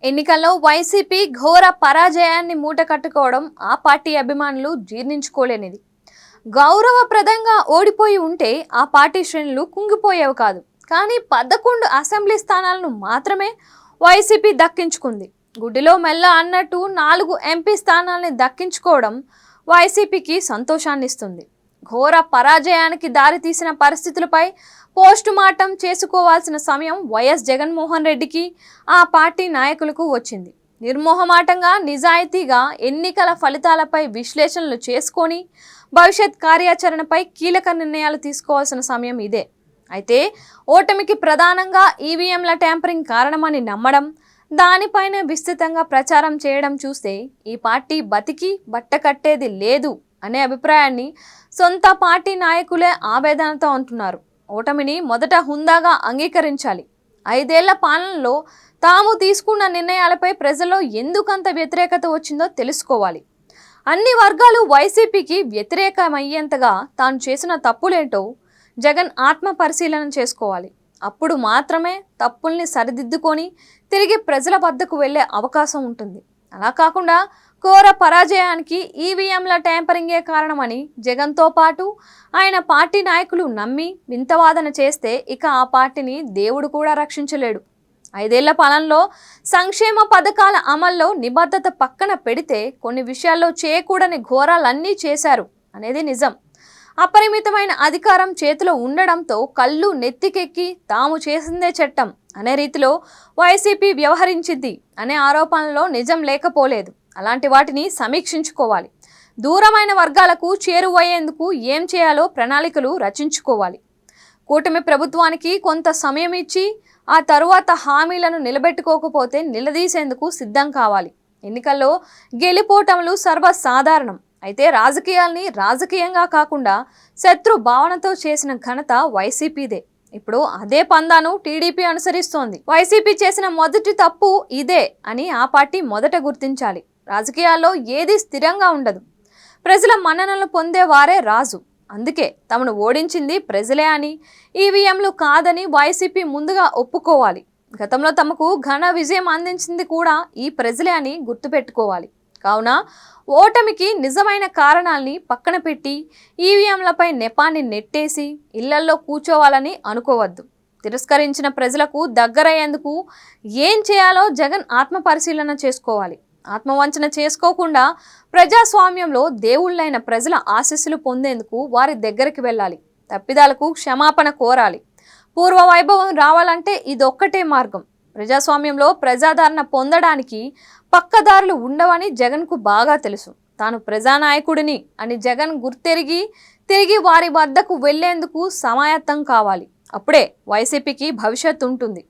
ఎన్నికల్లో వైసీపీ ఘోర పరాజయాన్ని మూటకట్టుకోవడం ఆ పార్టీ అభిమానులు జీర్ణించుకోలేనిది. గౌరవప్రదంగా ఓడిపోయి ఉంటే ఆ పార్టీ శ్రేణులు కుంగిపోయేవి కాదు. కానీ 11 అసెంబ్లీ స్థానాలను మాత్రమే వైసీపీ దక్కించుకుంది. గుడ్డిలో మెల్ల అన్నట్టు 4 ఎంపీ స్థానాల్ని దక్కించుకోవడం వైసీపీకి సంతోషాన్నిస్తుంది. ఘోర పరాజయానికి దారితీసిన పరిస్థితులపై పోస్టు మార్టం చేసుకోవాల్సిన సమయం వైఎస్ జగన్మోహన్ రెడ్డికి, ఆ పార్టీ నాయకులకు వచ్చింది. నిర్మోహమాటంగా, నిజాయితీగా ఎన్నికల ఫలితాలపై విశ్లేషణలు చేసుకొని భవిష్యత్ కార్యాచరణపై కీలక నిర్ణయాలు తీసుకోవాల్సిన సమయం ఇదే. అయితే ఓటమికి ప్రధానంగా ఈవీఎంల ట్యాంపరింగ్ కారణమని నమ్మడం, దానిపైనే విస్తృతంగా ప్రచారం చేయడం చూస్తే ఈ పార్టీ బతికి బట్టకట్టేది లేదు అనే అభిప్రాయాన్ని సొంత పార్టీ నాయకులే ఆవేదనతో అంటున్నారు. ఓటమిని మొదట హుందాగా అంగీకరించాలి. 5 ఏళ్ల పాలనలో తాము తీసుకున్న నిర్ణయాలపై ప్రజల్లో ఎందుకంత వ్యతిరేకత వచ్చిందో తెలుసుకోవాలి. అన్ని వర్గాలు వైసీపీకి వ్యతిరేకమయ్యేంతగా తాను చేసిన తప్పులేంటో జగన్ ఆత్మ పరిశీలన చేసుకోవాలి. అప్పుడు మాత్రమే తప్పుల్ని సరిదిద్దుకొని తిరిగి ప్రజల వద్దకు వెళ్లే అవకాశం ఉంటుంది. అలా కాకుండా ఘోర పరాజయానికి ఈవీఎంల ట్యాంపరింగే కారణమని జగన్తో పాటు ఆయన పార్టీ నాయకులు నమ్మి వింతవాదన చేస్తే ఇక ఆ పార్టీని దేవుడు కూడా రక్షించలేడు. 5 ఏళ్ల పాలనలో సంక్షేమ పథకాల అమల్లో నిబద్ధత పక్కన పెడితే కొన్ని విషయాల్లో చేయకూడని ఘోరాలన్నీ చేశారు అనేది నిజం. అపరిమితమైన అధికారం చేతిలో ఉండడంతో కళ్ళు నెత్తికెక్కి తాము చేసిందే చట్టం అనే రీతిలో వైసీపీ వ్యవహరించింది అనే ఆరోపణలో నిజం లేకపోలేదు. అలాంటి వాటిని సమీక్షించుకోవాలి. దూరమైన వర్గాలకు చేరువయ్యేందుకు ఏం చేయాలో ప్రణాళికలు రచించుకోవాలి. కూటమి ప్రభుత్వానికి కొంత సమయం ఇచ్చి ఆ తరువాత హామీలను నిలబెట్టుకోకపోతే నిలదీసేందుకు సిద్ధం కావాలి. ఎన్నికల్లో గెలిపోటములు సర్వసాధారణం. అయితే రాజకీయాల్ని రాజకీయంగా కాకుండా శత్రు భావనతో చేసిన ఘనత వైసీపీదే. ఇప్పుడు అదే పందాను టీడీపీ అనుసరిస్తోంది. వైసీపీ చేసిన మొదటి తప్పు ఇదే అని ఆ పార్టీ మొదట గుర్తించాలి. రాజకీయాల్లో ఏది స్థిరంగా ఉండదు. ప్రజల మన్ననలు పొందేవారే రాజు. అందుకే తమను ఓడించింది ప్రజలే అని, ఈవీఎంలు కాదని వైసీపీ ముందుగా ఒప్పుకోవాలి. గతంలో తమకు ఘన విజయం అందించింది కూడా ఈ ప్రజలే అని గుర్తుపెట్టుకోవాలి. కావున ఓటమికి నిజమైన కారణాల్ని పక్కన పెట్టి ఈవీఎంలపై నెపాన్ని నెట్టేసి ఇళ్లల్లో కూర్చోవాలని అనుకోవద్దు. తిరస్కరించిన ప్రజలకు దగ్గరయ్యేందుకు ఏం చేయాలో జగన్ ఆత్మ పరిశీలన చేసుకోవాలి. ఆత్మవంచన చేసుకోకుండా ప్రజాస్వామ్యంలో దేవుళ్ళైన ప్రజల ఆశీస్సులు పొందేందుకు వారి దగ్గరికి వెళ్ళాలి. తప్పిదాలకు క్షమాపణ కోరాలి. పూర్వ వైభవం రావాలంటే ఇదొక్కటే మార్గం. ప్రజాస్వామ్యంలో ప్రజాదరణ పొందడానికి పక్కదారులు ఉండవని జగన్కు బాగా తెలుసు. తాను ప్రజానాయకుడిని అని జగన్ గుర్తెరిగి తిరిగి వారి వద్దకు వెళ్లేందుకు సమాయత్తం కావాలి. అప్పుడే వైసీపీకి భవిష్యత్తు ఉంటుంది.